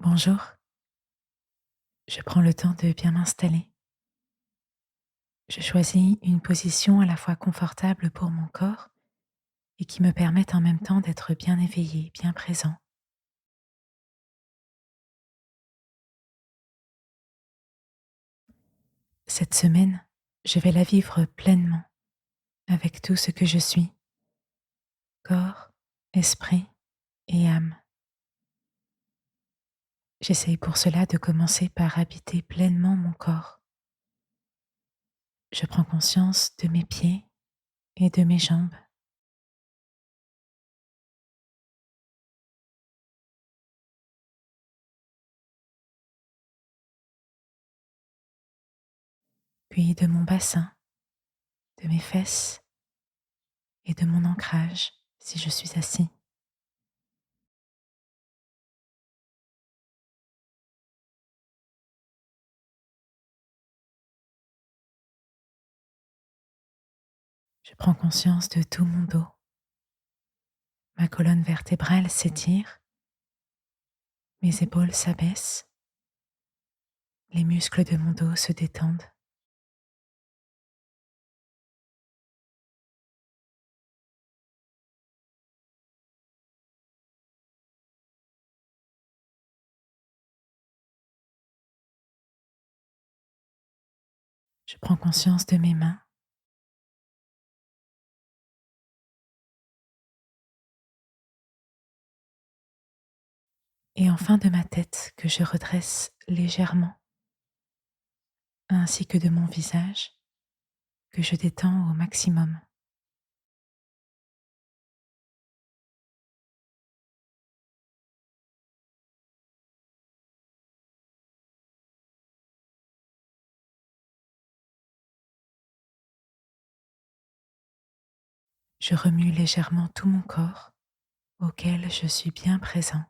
Bonjour, je prends le temps de bien m'installer. Je choisis une position à la fois confortable pour mon corps et qui me permette en même temps d'être bien éveillé, bien présent. Cette semaine, je vais la vivre pleinement avec tout ce que je suis, corps, esprit et âme. J'essaye pour cela de commencer par habiter pleinement mon corps. Je prends conscience de mes pieds et de mes jambes, puis de mon bassin, de mes fesses et de mon ancrage si je suis assis. Je prends conscience de tout mon dos. Ma colonne vertébrale s'étire, mes épaules s'abaissent, les muscles de mon dos se détendent. Je prends conscience de mes mains et enfin de ma tête que je redresse légèrement, ainsi que de mon visage que je détends au maximum. Je remue légèrement tout mon corps auquel je suis bien présent.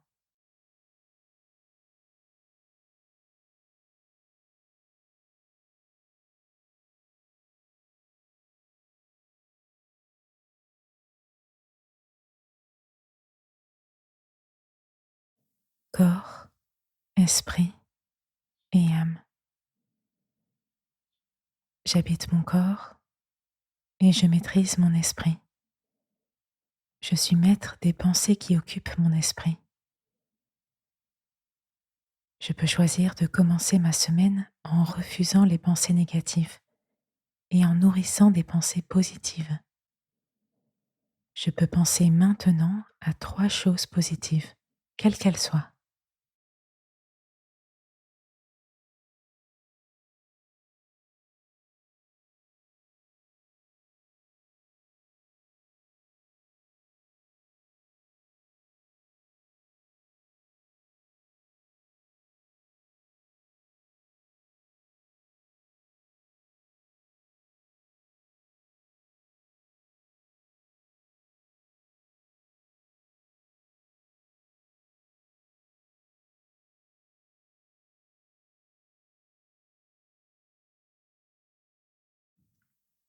Corps, esprit et âme. J'habite mon corps et je maîtrise mon esprit. Je suis maître des pensées qui occupent mon esprit. Je peux choisir de commencer ma semaine en refusant les pensées négatives et en nourrissant des pensées positives. Je peux penser maintenant à 3 choses positives, quelles qu'elles soient.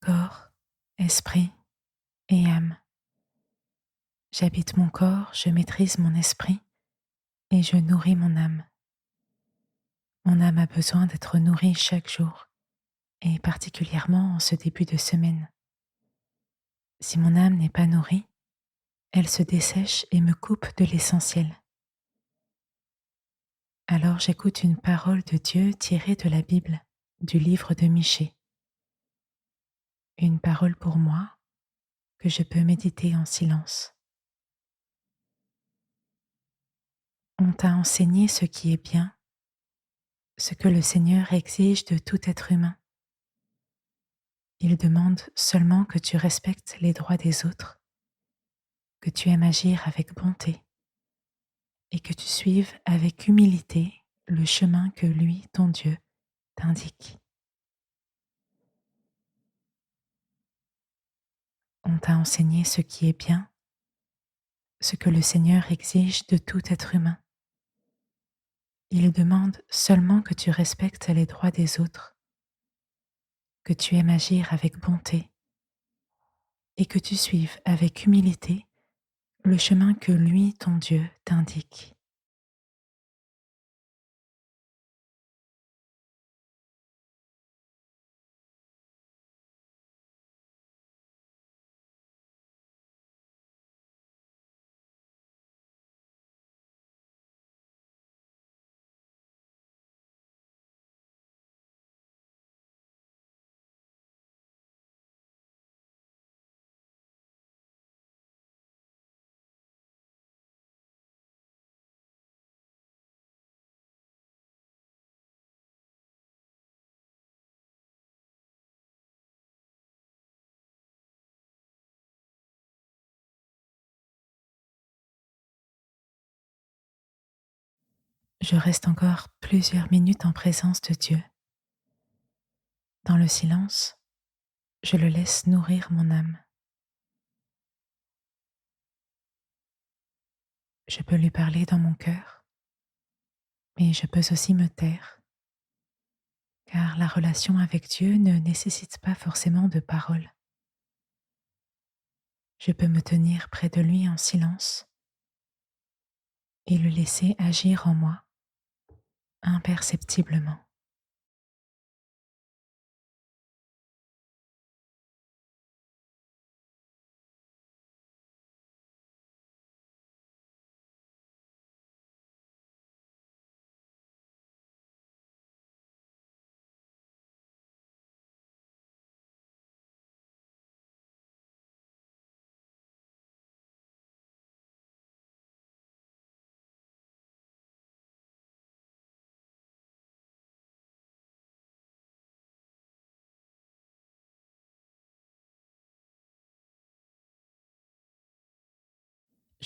Corps, esprit et âme. J'habite mon corps, je maîtrise mon esprit et je nourris mon âme. Mon âme a besoin d'être nourrie chaque jour et particulièrement en ce début de semaine. Si mon âme n'est pas nourrie, elle se dessèche et me coupe de l'essentiel. Alors j'écoute une parole de Dieu tirée de la Bible, du livre de Michée. Une parole pour moi que je peux méditer en silence. On t'a enseigné ce qui est bien, ce que le Seigneur exige de tout être humain. Il demande seulement que tu respectes les droits des autres, que tu aimes agir avec bonté et que tu suives avec humilité le chemin que lui, ton Dieu, t'indique. On t'a enseigné ce qui est bien, ce que le Seigneur exige de tout être humain. Il demande seulement que tu respectes les droits des autres, que tu aimes agir avec bonté et que tu suives avec humilité le chemin que lui, ton Dieu, t'indique. Je reste encore plusieurs minutes en présence de Dieu. Dans le silence, je le laisse nourrir mon âme. Je peux lui parler dans mon cœur, mais je peux aussi me taire, car la relation avec Dieu ne nécessite pas forcément de paroles. Je peux me tenir près de lui en silence et le laisser agir en moi imperceptiblement.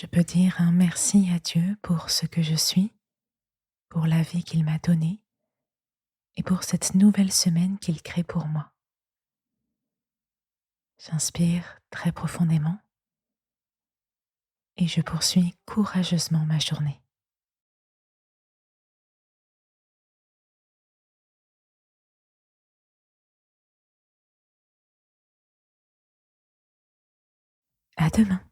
Je peux dire un merci à Dieu pour ce que je suis, pour la vie qu'il m'a donnée et pour cette nouvelle semaine qu'il crée pour moi. J'inspire très profondément et je poursuis courageusement ma journée. À demain.